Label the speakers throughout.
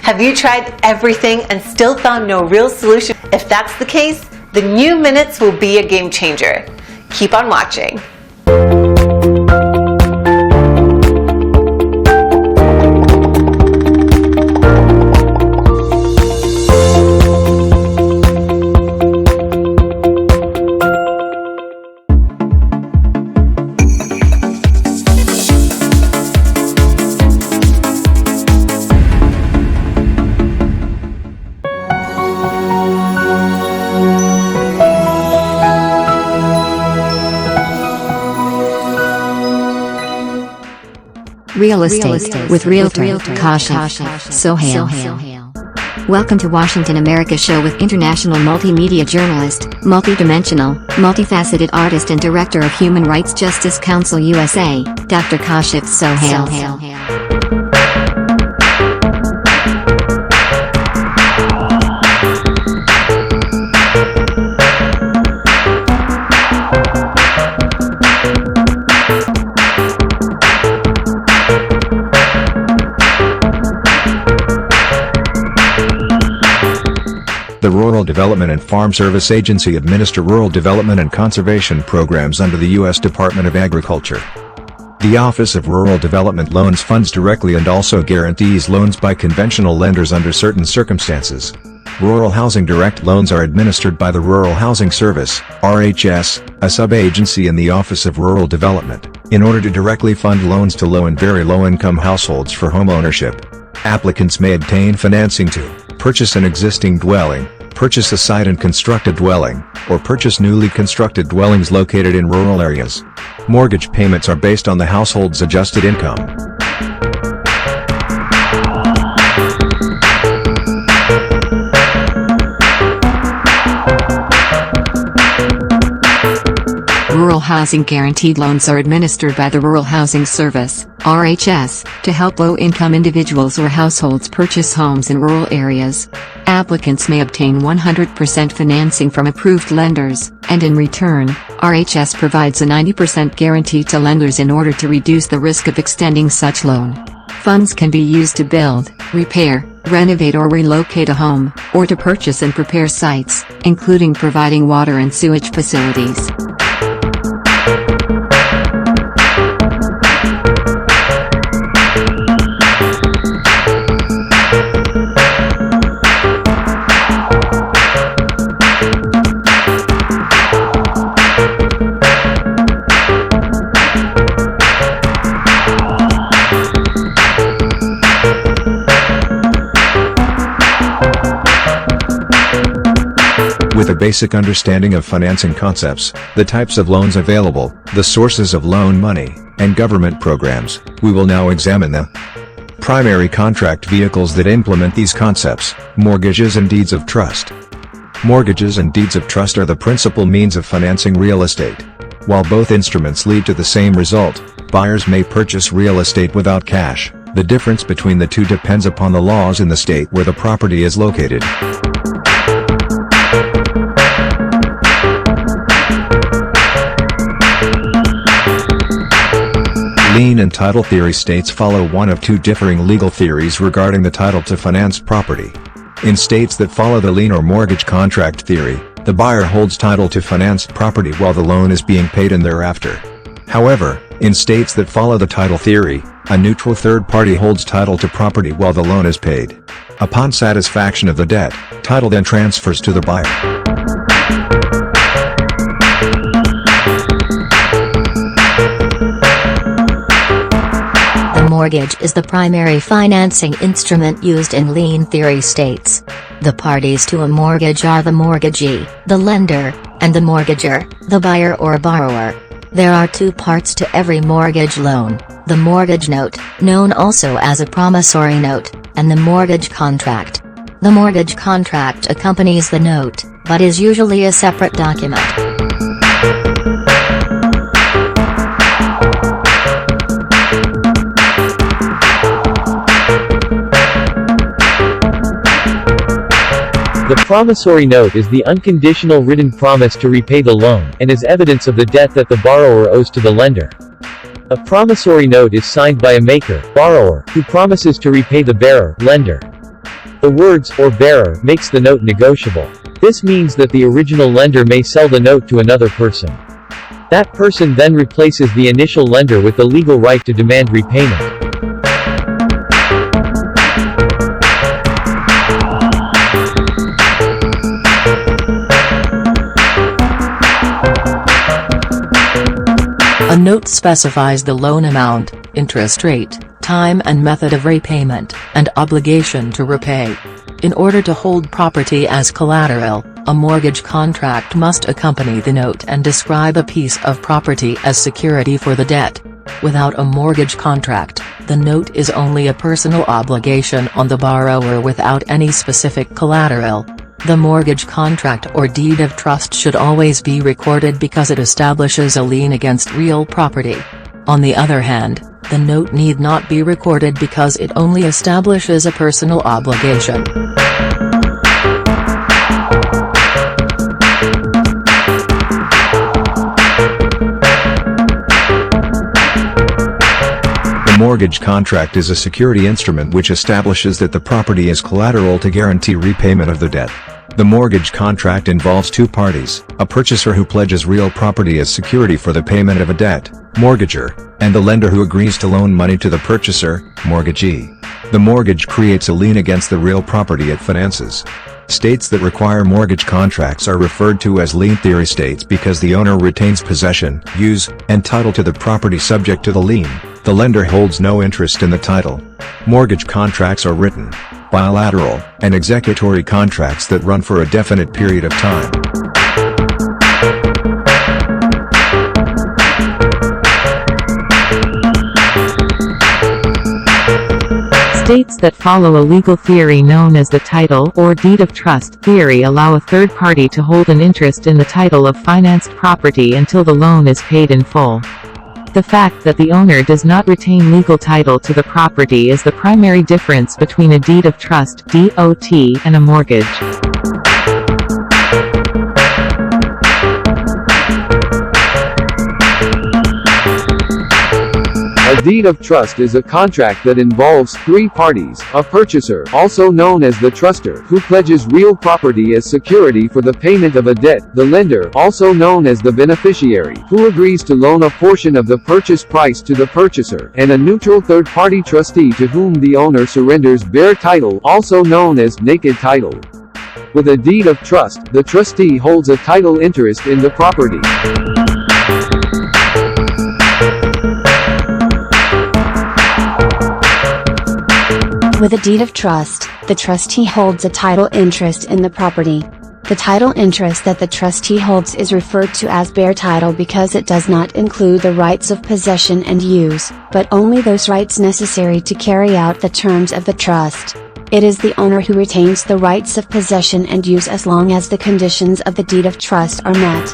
Speaker 1: Have you tried everything and still found no real solution? If that's the case, the new minutes will be a game changer. Keep on watching.
Speaker 2: Real estate with realtor Kashif Sohail. Welcome to Washington America Show with international multimedia journalist, multidimensional, multifaceted artist and director of Human Rights Justice Council USA, Dr. Kashif Sohail.
Speaker 3: The Rural Development and Farm Service Agency administer rural development and conservation programs under the U.S. Department of Agriculture. The Office of Rural Development loans funds directly and also guarantees loans by conventional lenders under certain circumstances. Rural Housing Direct loans are administered by the Rural Housing Service, RHS, a sub-agency in the Office of Rural Development, in order to directly fund loans to low and very low-income households for home ownership. Applicants may obtain financing to purchase an existing dwelling, purchase a site and construct a dwelling, or purchase newly constructed dwellings located in rural areas. Mortgage payments are based on the household's adjusted income.
Speaker 2: Rural housing guaranteed loans are administered by the Rural Housing Service, RHS, to help low-income individuals or households purchase homes in rural areas. Applicants may obtain 100% financing from approved lenders, and in return, RHS provides a 90% guarantee to lenders in order to reduce the risk of extending such loan. Funds can be used to build, repair, renovate or relocate a home, or to purchase and prepare sites, including providing water and sewage facilities.
Speaker 3: With a basic understanding of financing concepts, the types of loans available, the sources of loan money, and government programs, we will now examine the primary contract vehicles that implement these concepts: mortgages and deeds of trust. Mortgages and deeds of trust are the principal means of financing real estate. While both instruments lead to the same result, buyers may purchase real estate without cash. The difference between the two depends upon the laws in the state where the property is located. Lien and title theory states follow one of two differing legal theories regarding the title to finance property. In states that follow the lien or mortgage contract theory, the buyer holds title to financed property while the loan is being paid and thereafter. However, in states that follow the title theory, a neutral third party holds title to property while the loan is paid. Upon satisfaction of the debt, title then transfers to the buyer.
Speaker 4: The mortgage is the primary financing instrument used in lien theory states. The parties to a mortgage are the mortgagee, the lender, and the mortgager, the buyer or borrower. There are two parts to every mortgage loan: the mortgage note, known also as a promissory note, and the mortgage contract. The mortgage contract accompanies the note, but is usually a separate document.
Speaker 5: The promissory note is the unconditional written promise to repay the loan, and is evidence of the debt that the borrower owes to the lender. A promissory note is signed by a maker, borrower, who promises to repay the bearer, lender. The words, or bearer, makes the note negotiable. This means that the original lender may sell the note to another person. That person then replaces the initial lender with the legal right to demand repayment.
Speaker 6: A note specifies the loan amount, interest rate, time and method of repayment, and obligation to repay. In order to hold property as collateral, a mortgage contract must accompany the note and describe a piece of property as security for the debt. Without a mortgage contract, the note is only a personal obligation on the borrower without any specific collateral. The mortgage contract or deed of trust should always be recorded because it establishes a lien against real property. On the other hand, the note need not be recorded because it only establishes a personal obligation.
Speaker 3: The mortgage contract is a security instrument which establishes that the property is collateral to guarantee repayment of the debt. The mortgage contract involves two parties, a purchaser who pledges real property as security for the payment of a debt, mortgager, and the lender who agrees to loan money to the purchaser, mortgagee. The mortgage creates a lien against the real property it finances. States that require mortgage contracts are referred to as lien theory states because the owner retains possession, use, and title to the property subject to the lien. The lender holds no interest in the title. Mortgage contracts are written, bilateral, and executory contracts that run for a definite period of time.
Speaker 7: States that follow a legal theory known as the title or deed of trust theory allow a third party to hold an interest in the title of financed property until the loan is paid in full. The fact that the owner does not retain legal title to the property is the primary difference between a deed of trust (DOT) and a mortgage.
Speaker 8: A deed of trust is a contract that involves three parties: a purchaser, also known as the truster, who pledges real property as security for the payment of a debt; the lender, also known as the beneficiary, who agrees to loan a portion of the purchase price to the purchaser; and a neutral third-party trustee to whom the owner surrenders bare title, also known as naked title. With a deed of trust, the trustee holds a title interest in the property.
Speaker 9: With a deed of trust, the trustee holds a title interest in the property. The title interest that the trustee holds is referred to as bare title because it does not include the rights of possession and use, but only those rights necessary to carry out the terms of the trust. It is the owner who retains the rights of possession and use as long as the conditions of the deed of trust are met.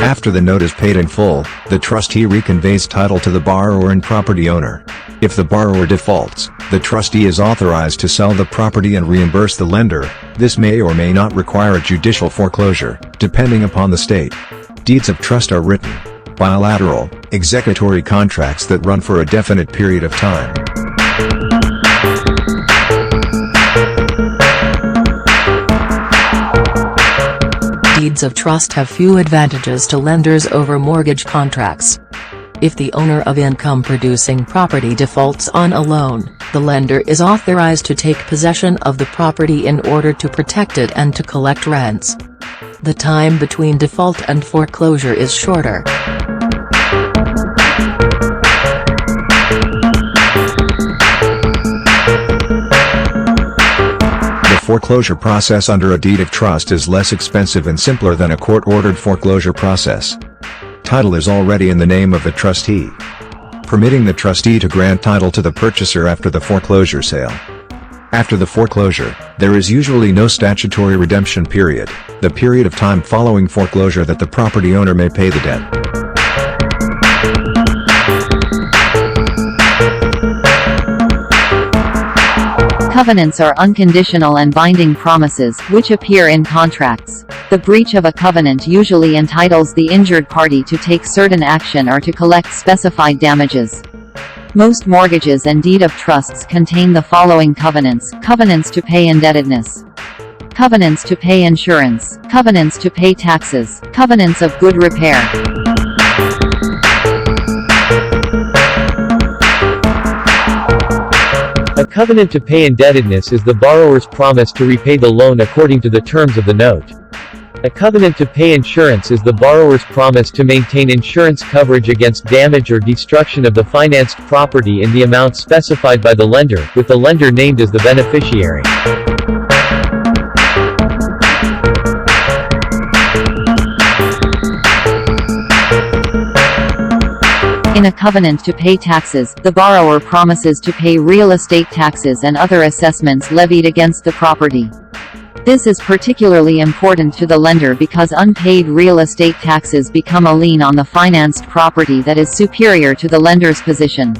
Speaker 3: After the note is paid in full, the trustee reconveys title to the borrower and property owner. If the borrower defaults, the trustee is authorized to sell the property and reimburse the lender. This may or may not require a judicial foreclosure, depending upon the state. Deeds of trust are written, bilateral, executory contracts that run for a definite period of time.
Speaker 6: Deeds of trust have few advantages to lenders over mortgage contracts. If the owner of income-producing property defaults on a loan, the lender is authorized to take possession of the property in order to protect it and to collect rents. The time between default and foreclosure is shorter.
Speaker 3: The foreclosure process under a deed of trust is less expensive and simpler than a court-ordered foreclosure process. Title is already in the name of the trustee, permitting the trustee to grant title to the purchaser after the foreclosure sale. After the foreclosure, there is usually no statutory redemption period, the period of time following foreclosure that the property owner may pay the debt.
Speaker 10: Covenants are unconditional and binding promises, which appear in contracts. The breach of a covenant usually entitles the injured party to take certain action or to collect specified damages. Most mortgages and deed of trusts contain the following covenants: covenants to pay indebtedness, covenants to pay insurance, covenants to pay taxes, covenants of good repair.
Speaker 5: A covenant to pay indebtedness is the borrower's promise to repay the loan according to the terms of the note. A covenant to pay insurance is the borrower's promise to maintain insurance coverage against damage or destruction of the financed property in the amount specified by the lender, with the lender named as the beneficiary.
Speaker 10: In a covenant to pay taxes, the borrower promises to pay real estate taxes and other assessments levied against the property. This is particularly important to the lender because unpaid real estate taxes become a lien on the financed property that is superior to the lender's position.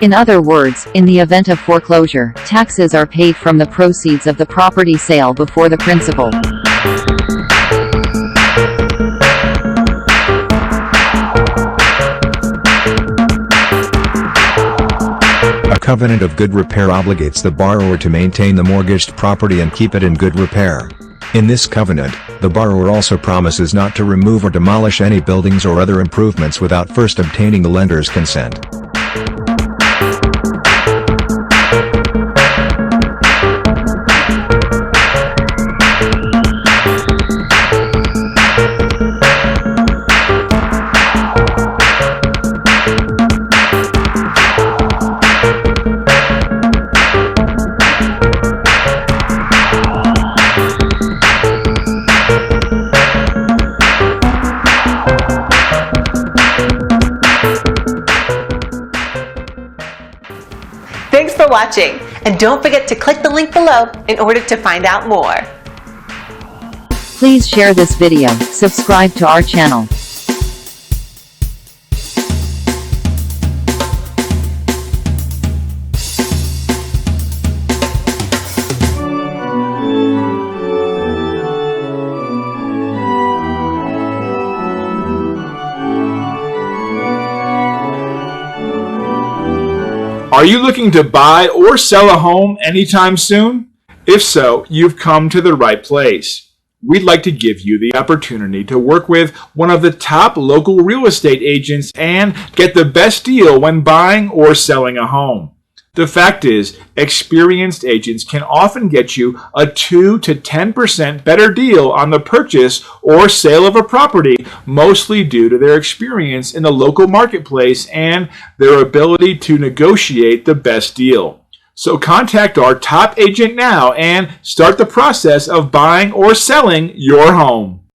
Speaker 10: In other words, in the event of foreclosure, taxes are paid from the proceeds of the property sale before the principal.
Speaker 3: A covenant of good repair obligates the borrower to maintain the mortgaged property and keep it in good repair. In this covenant, the borrower also promises not to remove or demolish any buildings or other improvements without first obtaining the lender's consent.
Speaker 1: Thanks for watching, and don't forget to click the link below in order to find out more.
Speaker 10: Please share this video, subscribe to our channel.
Speaker 11: Are you looking to buy or sell a home anytime soon? If so, you've come to the right place. We'd like to give you the opportunity to work with one of the top local real estate agents and get the best deal when buying or selling a home. The fact is, experienced agents can often get you a 2 to 10% better deal on the purchase or sale of a property, mostly due to their experience in the local marketplace and their ability to negotiate the best deal. So contact our top agent now and start the process of buying or selling your home.